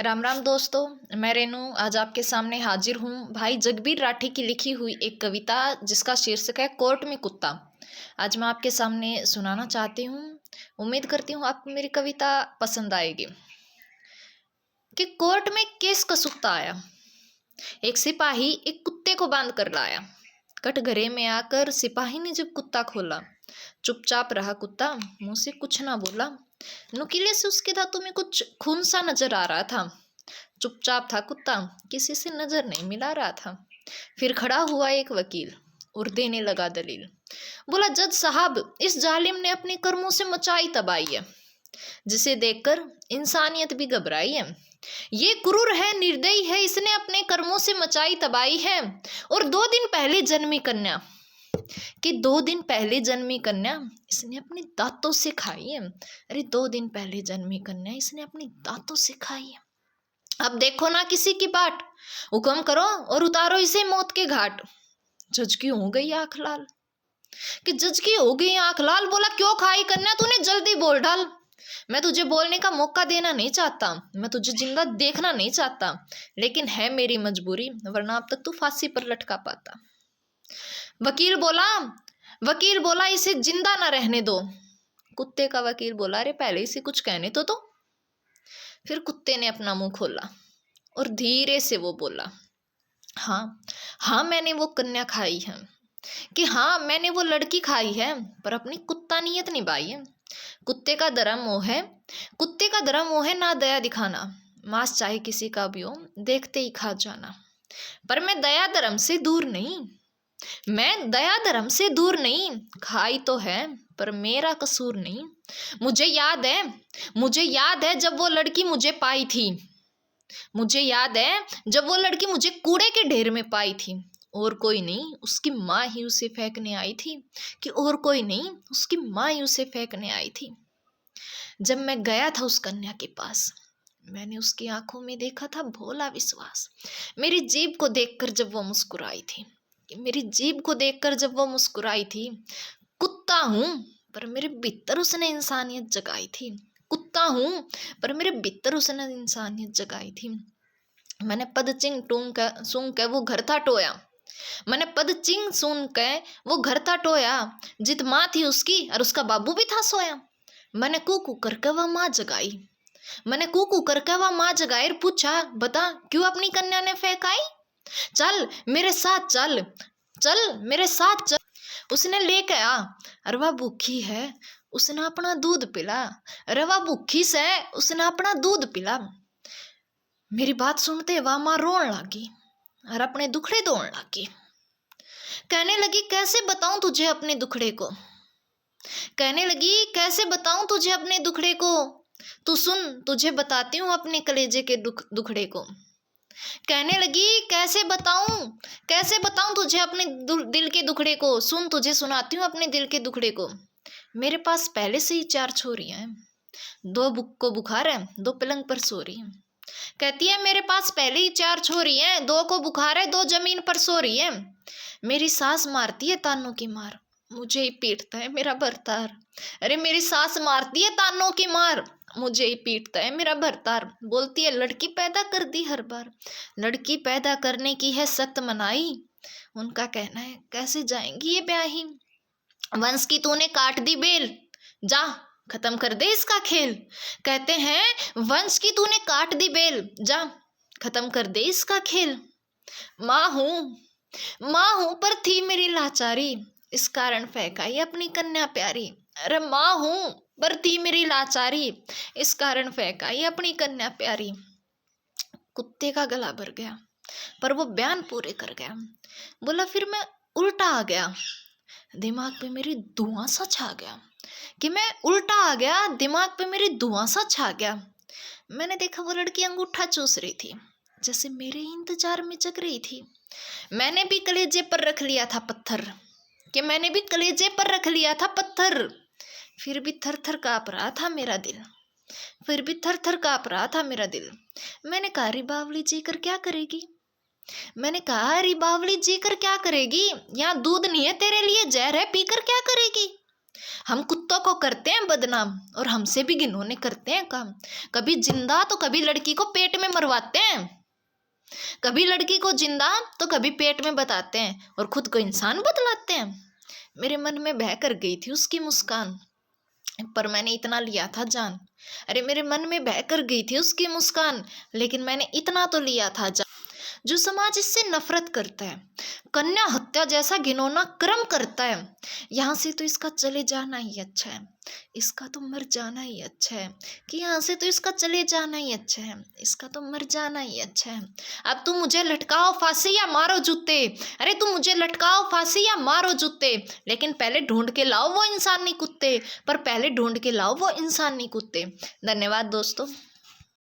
राम राम दोस्तों, मैं रेनू आज आपके सामने हाजिर हूँ भाई जगबीर राठी की लिखी हुई एक कविता जिसका शीर्षक है कोर्ट में कुत्ता। आज मैं आपके सामने सुनाना चाहती हूँ। उम्मीद करती हूँ आपको मेरी कविता पसंद आएगी। कि कोर्ट में केस का सुक्ता आया, एक सिपाही एक कुत्ते को बांध कर लाया। कटघरे में आकर सिपाही ने जब कुत्ता खोला, चुपचाप रहा कुत्ता, मुंह से कुछ ना बोला। नुकीले से उसके दांतों में कुछ खून सा नजर आ रहा था। चुपचाप था कुत्ता, किसी से नजर नहीं मिला रहा था। फिर खड़ा हुआ एक वकील और देने लगा दलील। बोला, जज साहब, इस जालिम ने अपने कर्मों से मचाई तबाही है, जिसे देखकर इंसानियत भी घबराई है। ये क्रूर है, निर्दयी है, इसने अपने कर्मों से मचाई तबाही है। और 2 दिन पहले जन्मी कन्या, कि 2 दिन पहले जन्मी कन्या इसने अपने दांतों से खाई है। अरे 2 दिन पहले जन्मी कन्या इसने अपने दांतों से खाई है। अब देखो ना किसी की बाट, हुक्म करो और उतारो इसे मौत के घाट। जज की हो गई आंख लाल, कि जज की हो गई आंख लाल। बोला, क्यों खाई कन्या तूने, जल्दी बोल डाल। मैं तुझे बोलने का मौका देना नहीं चाहता, मैं तुझे जिंदा देखना नहीं चाहता, लेकिन है मेरी मजबूरी, वरना अब तक तू फांसी पर लटका पाता। वकील बोला इसे जिंदा ना रहने दो। कुत्ते का वकील बोला, अरे पहले इसे कुछ कहने तो दो। फिर कुत्ते ने अपना मुंह खोला और धीरे से वो बोला, हाँ मैंने वो कन्या खाई है, कि हाँ मैंने वो लड़की खाई है, पर अपनी कुत्ता नीयत निभाई है। कुत्ते का धर्म वो है ना दया दिखाना, मांस चाहे किसी का भी हो, देखते ही खा जाना। पर मैं दया धर्म से दूर नहीं, खाई तो है पर मेरा कसूर नहीं। मुझे याद है जब वो लड़की मुझे कूड़े के ढेर में पाई थी, और कोई नहीं उसकी माँ ही उसे फेंकने आई थी। जब मैं गया था उस कन्या के पास, मैंने उसकी आंखों में देखा था भोला विश्वास। मेरी जीभ को देखकर जब वो मुस्कुराई थी, कुत्ता हूं पर मेरे भीतर उसने इंसानियत जगाई थी। मैंने पद चिंग सुन के वो घर था टोया, जित माँ थी उसकी और उसका बाबू भी था सोया। मैंने कूकू करके वह माँ जगाई और पूछा, बता क्यों अपनी कन्या ने फेंकाई। चल मेरे साथ चल, उसने लेके आ, अरे वह भूखी है उसने अपना दूध पिला। मेरी बात सुनते वह माँ रोन लगी और अपने दुखड़े धोने लगी। कहने लगी, कैसे बताऊं तुझे अपने दुखड़े को। तू सुन, तुझे बताती हूँ अपने कलेजे के दुखड़े को। कहने लगी, कैसे बताऊं तुझे अपने दिल के दुखड़े को। सुन, तुझे सुनाती हूँ अपने दिल के दुखड़े को। मेरे पास पहले से ही 4 छोरियां हैं, 2 को बुखार है, 2 पलंग पर सो रही हैं। कहती है, मेरे पास पहले ही 4 छोरी हैं, 2 को बुखार है, 2 जमीन पर सो रही है। मेरी सास मारती है तानों की मार, मुझे ही पीटता है मेरा भरतार। अरे मेरी सास मारती है तानों की मार, मुझे ही पीटता है मेरा भरतार। बोलती है, लड़की पैदा कर दी हर बार, लड़की पैदा करने की है सख्त मनाही। उनका कहना है, कैसे जाएंगी ये ब्याही। वंश की तूने काट दी बेल, जा खत्म कर दे इसका खेल। कहते हैं, वंश की तूने काट दी बेल, जा खत्म कर दे इसका खेल। माँ हूँ पर थी मेरी लाचारी, इस कारण फेंकाई अपनी कन्या प्यारी। अरे माँ हूँ पर थी मेरी लाचारी, इस कारण फेंकाई अपनी कन्या प्यारी। कुत्ते का गला भर गया, पर वो बयान पूरे कर गया। बोला, फिर मैं उल्टा आ गया, दिमाग पे मेरी धुआं सा छा गया। मैंने देखा वो लड़की अंगूठा चूस रही थी, जैसे मेरे इंतजार में जग रही थी। मैंने भी कलेजे पर रख लिया था पत्थर, फिर भी थर थर काँप रहा था मेरा दिल। मैंने कहा, री बावली जी कर क्या करेगी, यहाँ दूध नहीं है तेरे लिए, जहर है, पीकर क्या करेगी। हम कुत्तों को करते हैं बदनाम और हमसे भी घिनौने करते हैं काम। कभी जिंदा तो कभी लड़की को पेट में मरवाते हैं, कभी लड़की को जिंदा तो कभी पेट में बताते हैं और खुद को इंसान बतलाते हैं। मेरे मन में बह कर गई थी उसकी मुस्कान, पर मैंने इतना लिया था जान। अरे मेरे मन में बह कर गई थी उसकी मुस्कान, लेकिन मैंने इतना तो लिया था जान। जो समाज इससे नफरत करता है, कन्या हत्या जैसा घिनौना कर्म करता है, यहाँ से तो इसका चले जाना ही अच्छा है, इसका तो मर जाना ही अच्छा है। कि यहाँ से तो इसका चले जाना ही अच्छा है, इसका तो मर जाना ही अच्छा है। अब तुम मुझे लटकाओ फांसी या मारो जूते, अरे तुम मुझे लटकाओ फांसी या मारो जूते, लेकिन पहले ढूंढ के लाओ वो इंसानी कुत्ते, पर पहले ढूंढ के लाओ वो इंसानी कुत्ते। धन्यवाद दोस्तों।